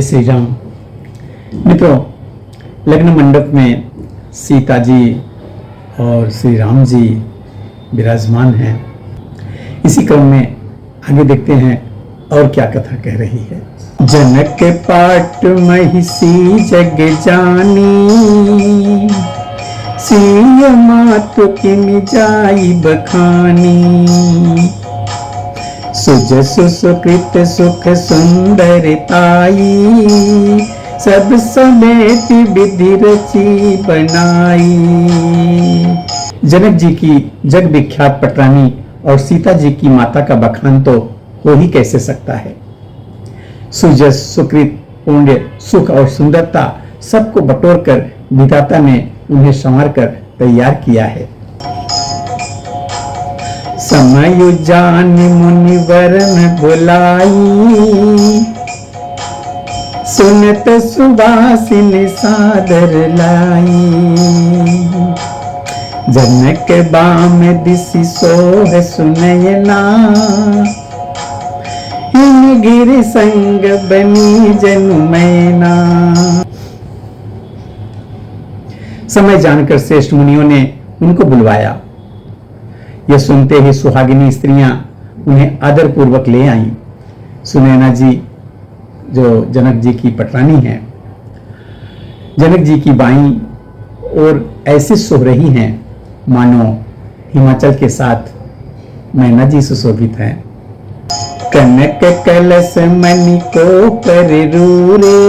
श्री राम। मित्रों, लग्न मंडप में सीता जी और श्री राम जी विराजमान हैं। इसी क्रम में आगे देखते हैं और क्या कथा कह रही है। जनक पाट महिषी जग जानी, सिय मातु किन जाई बखानी। सुजसु सुकृत सुख सुंदरताई, सब समेत विधि रची बनाई। जनक जी की जग विख्यात पटरानी और सीता जी की माता का बखान तो हो ही कैसे सकता है। सुजस सुकृत पुण्य सुख और सुंदरता सबको बटोर कर विधाता ने उन्हें संवार कर तैयार किया है। समय जान मुनि वरन बुलाई, सुनत सुवासिन सादर लाई। जनक बाम दिसि सोह सुनयना, हिम गिर संग बनी जनु मैना। समय जानकर श्रेष्ठ मुनियों ने उनको बुलवाया। यह सुनते ही सुहागिनी स्त्रियां उन्हें आदर पूर्वक ले आईं। सुनैना जी जो जनक जी की पटरानी हैं, जनक जी की बाईं और ऐसे सो रही हैं मानो हिमाचल के साथ मैना जी सुशोभित हैं। कनक कलश मणि को पर रूरे,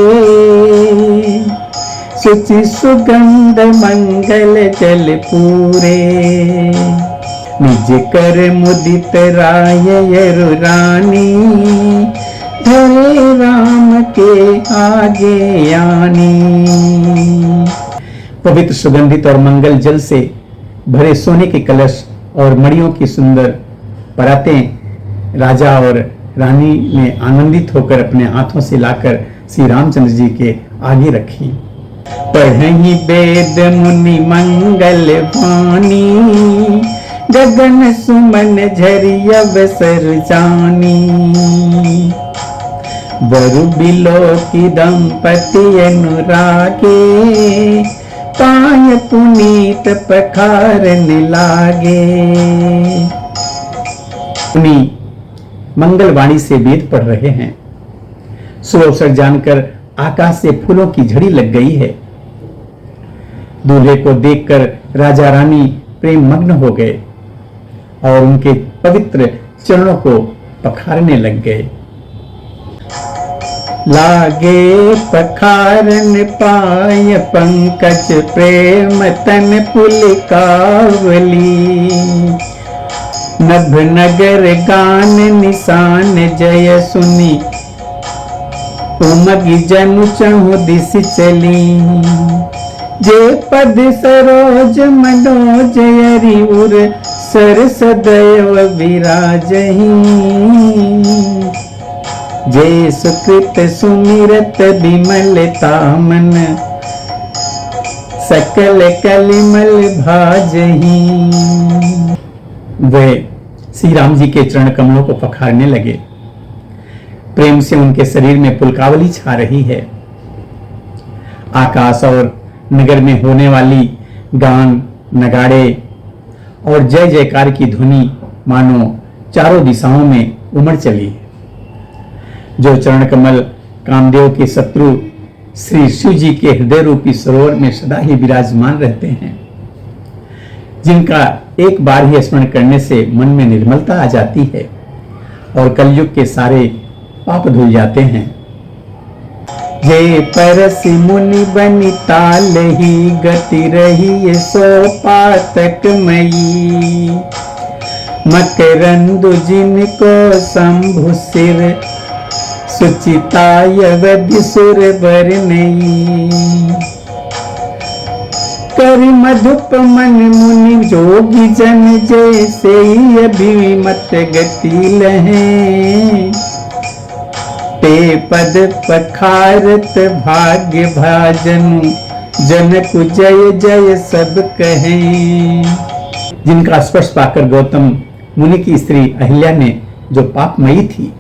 सुचि सुगंध मंगल जल पूरे। निज कर मुदित राय यरु रानी, धरे राम के आगे आनी। पवित्र सुगंधित और मंगल जल से भरे सोने के कलश और मणियों की सुंदर परातें राजा और रानी ने आनंदित होकर अपने हाथों से लाकर श्री रामचंद्र जी के आगे रखी। पढ़हि वेद मुनि मंगल वाणी, गगन सुमन झरि अवसर जानी। वरु बिलो की दंपति अनुरागे, पाय पुनीत पखारन लागे। मुनि मंगलवाणी से वेद पढ़ रहे हैं। सुअवसर जानकर आकाश से फूलों की झड़ी लग गई है। दूल्हे को देखकर राजा रानी प्रेम मग्न हो गए और उनके पवित्र चरणों को पखारने लग गए। लागे पखारन पाय पंकज, प्रेम तन पुलकावली। नभ नगर गान निशान जय सुनी, उमग जनु चहु दिस चली। जे पद सरोज मनोज यरिउर, सर सदैव विराजहि। जे सुकृत सुमिरत विमलता मन, सकल कलिमल भाजहि। वे श्री राम जी के चरण कमलों को पखारने लगे। प्रेम से उनके शरीर में पुलकावली छा रही है। आकाश और नगर में होने वाली गान नगाड़े और जय जयकार की ध्वनि मानो चारों दिशाओं में उमड़ चली। जो चरण कमल कामदेव के शत्रु श्री शिव जी के हृदय रूपी सरोवर में सदा ही विराजमान रहते हैं, जिनका एक बार ही स्मरण करने से मन में निर्मलता आ जाती है और कलयुग के सारे पाप धुल जाते हैं। जे परसि मुनि बनि ताल ही, गति रही सो पातक मई। मकरंदु जिनको शंभु सिर, सुचिता यवधि सुर बरनई। करि मधुप मन मुनि जोगी जन, जैसे अभिमत गति लहें। ते पद पखारत भाग्य भाजन, जनक जय जय सब कहें। जिनका स्पर्श पाकर गौतम मुनि की स्त्री अहिल्या ने, जो पापमयी थी,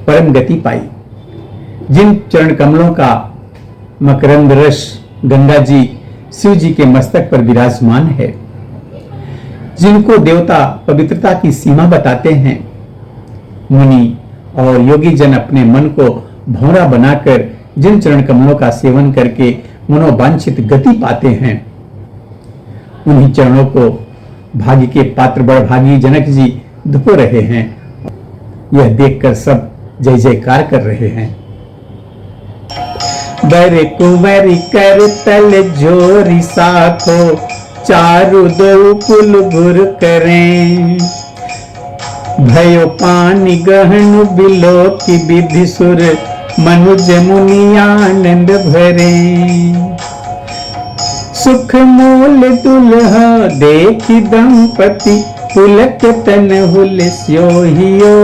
परम गति पाई। जिन चरण कमलों का मकरंद रस गंगा जी शिव जी के मस्तक पर विराजमान है, जिनको देवता पवित्रता की सीमा बताते हैं, मुनि और योगी जन अपने मन को भौरा बनाकर जिन चरण कमलों का सेवन करके मनोवांछित गति पाते हैं, उन्हीं चरणों को भाग्य के पात्र बड़भागी जनक जी धो रहे हैं। यह देखकर सब जय जयकार कर रहे हैं। बर कुंवरी कर तल जोरी साखो, चारु दो कुल भुर करें, भयो पानी गहन बिलो की विधि सुर, मनुज मुनि आनंद भरे। सुख मूल दुल्हा देखी दंपति, पुलक तन हुल स्योहियो,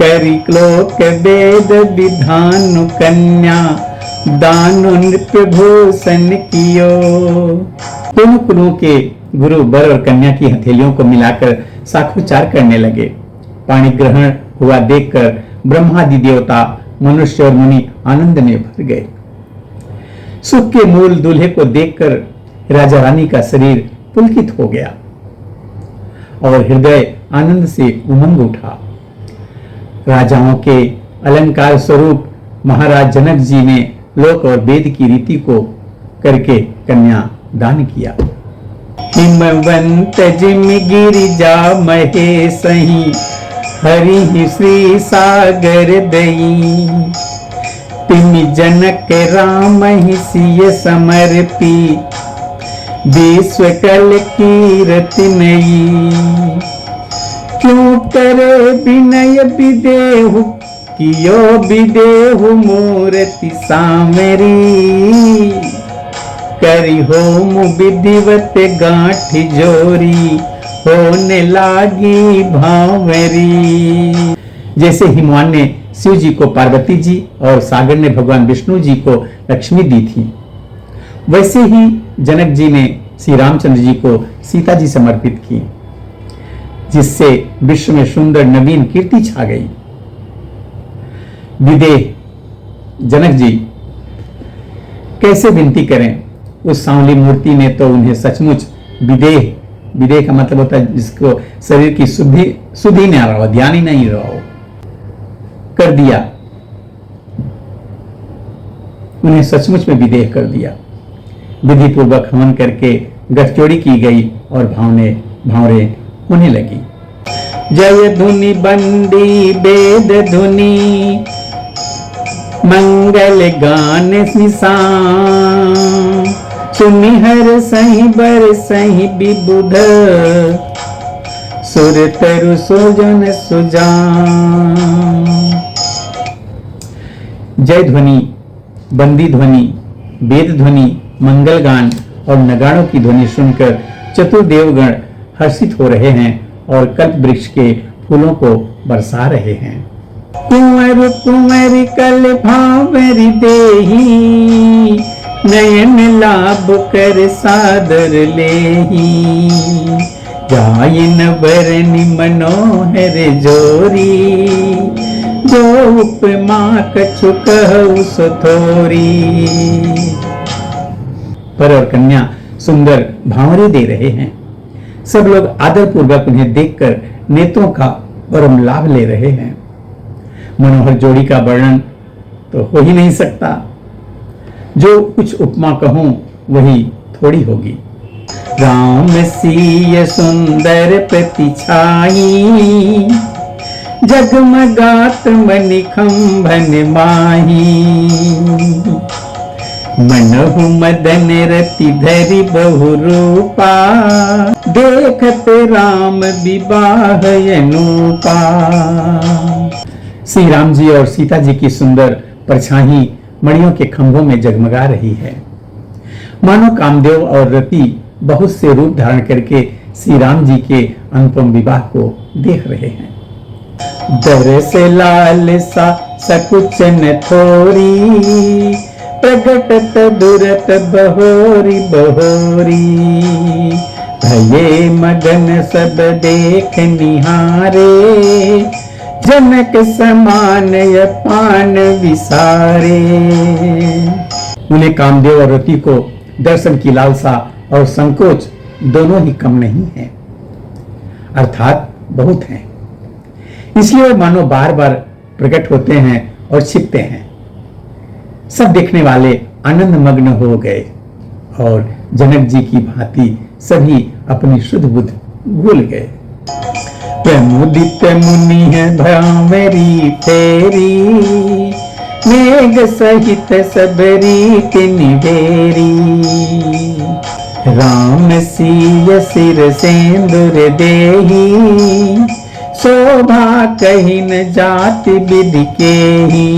करी क्लोक वेद विधान कन्या, दानु नृत्य भूषण कियो। दोनों कुलों के गुरु वर और कन्या की हथेलियों को मिलाकर साखोचार करने लगे। पाणी ग्रहण हुआ देखकर ब्रह्मादि देवता, मनुष्य और मुनि आनंद में भर गए। सुख के मूल दूल्हे को देखकर राजा रानी का शरीर पुलकित हो गया और हृदय आनंद से उमंग उठा। राजाओं के अलंकार स्वरूप महाराज जनक जी ने लोक और वेद की रीति को करके कन्या दान किया। हिमवंत जिम गिरिजा महेशहि, हरि श्री सागर दई, तिमि जनक राम ही सिय समर्पी, विश्व कल कीरति नई। क्यों करे विनय विदेहु, कियो विदेहु मूर्ति सामरी, करी होम विधिवत गांठी जोरी, होने लागी भावरी। जैसे हिमवान ने शिव जी को पार्वती जी और सागर ने भगवान विष्णु जी को लक्ष्मी दी थी, वैसे ही जनक जी ने श्री रामचंद्र जी को सीता जी समर्पित की, जिससे विश्व में सुंदर नवीन कीर्ति छा गई। विदेह जनक जी कैसे विनती करें, उस सांवली मूर्ति ने तो उन्हें सचमुच विदेह, विदेह का मतलब होता है जिसको शरीर की शुद्धि नहीं आ रहा हो, ध्यान ही नहीं रहा हो, कर दिया। उन्हें सचमुच में विदेह कर दिया। विधि पूर्वक हवन करके गठजोड़ी की गई और भावरे होने लगी। जय धुनि बंदी वेद धुनि, मंगल गान निशान, सुनि हर सही बर सही विबुध, सुर तरु सुजन सुजान। जय ध्वनि, बंदी ध्वनि, वेद ध्वनि, मंगल गान और नगाड़ों की ध्वनि सुनकर चतुर्देवगण हर्षित हो रहे हैं और कल्प वृक्ष के फूलों को बरसा रहे हैं। कुंवर कुंवर कल भावरी देही, नयन लाभ कर सादर लेही, जायन बरनि मनोहर जोरी, जो उपमा कछु कहु सो थोरी। वर और कन्या सुंदर भावरे दे रहे हैं। सब लोग आदर पूर्वक उन्हें देखकर नेत्रों का परम लाभ ले रहे हैं। मनोहर जोड़ी का वर्णन तो हो ही नहीं सकता। जो कुछ उपमा कहूं वही थोड़ी होगी। राम सीय सुंदर प्रतिछाई, जगमगात मणिखंभन माही, मनहु मदन रति धरि बहु रूपा, देखत राम विवाह अनुपा। श्री राम जी और सीता जी की सुंदर परछाई मणियों के खंभों में जगमगा रही है। मानो कामदेव और रति बहुत से रूप धारण करके श्री राम जी के अनुपम विवाह को देख रहे हैं। दर से लाल सा सकुचन थोरी, प्रगटत दुरत बहोरी बहोरी, भये मगन सब देख निहारे, जनक समान अपान विसारे। उन्हें कामदेव और रति को दर्शन की लालसा और संकोच दोनों ही कम नहीं है, अर्थात बहुत हैं। इसलिए वे मानो बार बार प्रकट होते हैं और छिपते हैं। सब देखने वाले आनंद मग्न हो गए और जनक जी की भांति सभी अपनी शुद्ध बुद्ध भूल गए। प्रमुदित मुनि है भ्रमरी फेरी, मेघ सहित सब रीत निवेरी। राम सीय सिर सेंदुर देही, शोभा कहीं न जाति विधि के ही।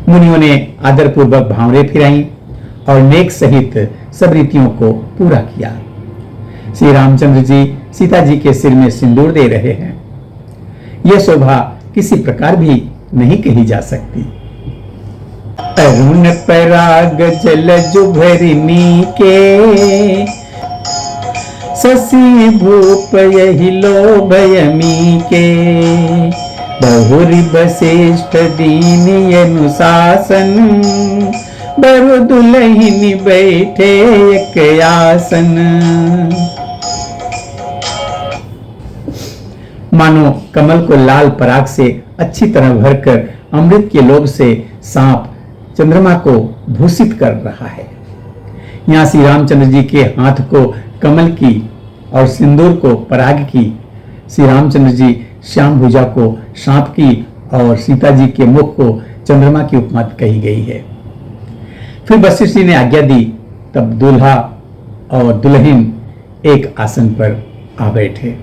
मुनियों ने आदरपूर्वक भावरे फिराई और नेक सहित सब रीतियों को पूरा किया। श्री रामचंद्र जी सीता जी के सिर में सिंदूर दे रहे हैं। यह शोभा किसी प्रकार भी नहीं कही जा सकती। अरुण पराग जल जुभरनी के, शशि भूप यही लोभयमी के। बहुरी वशिष्ठ दीन अनुशासन, बरु दुलहिनी बैठे एक आसन। मानो कमल को लाल पराग से अच्छी तरह भरकर अमृत के लोभ से सांप चंद्रमा को भूषित कर रहा है। यहाँ श्री रामचंद्र जी के हाथ को कमल की और सिंदूर को पराग की, श्री रामचंद्र जी श्याम भुजा को सांप की और सीता जी के मुख को चंद्रमा की उपमा कही गई है। फिर वशिष्ठ जी ने आज्ञा दी, तब दूल्हा और दुल्हन एक आसन पर आ बैठे।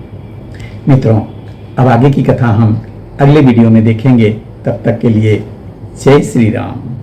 मित्रों, अब आगे की कथा हम अगले वीडियो में देखेंगे। तब तक के लिए जय श्री राम।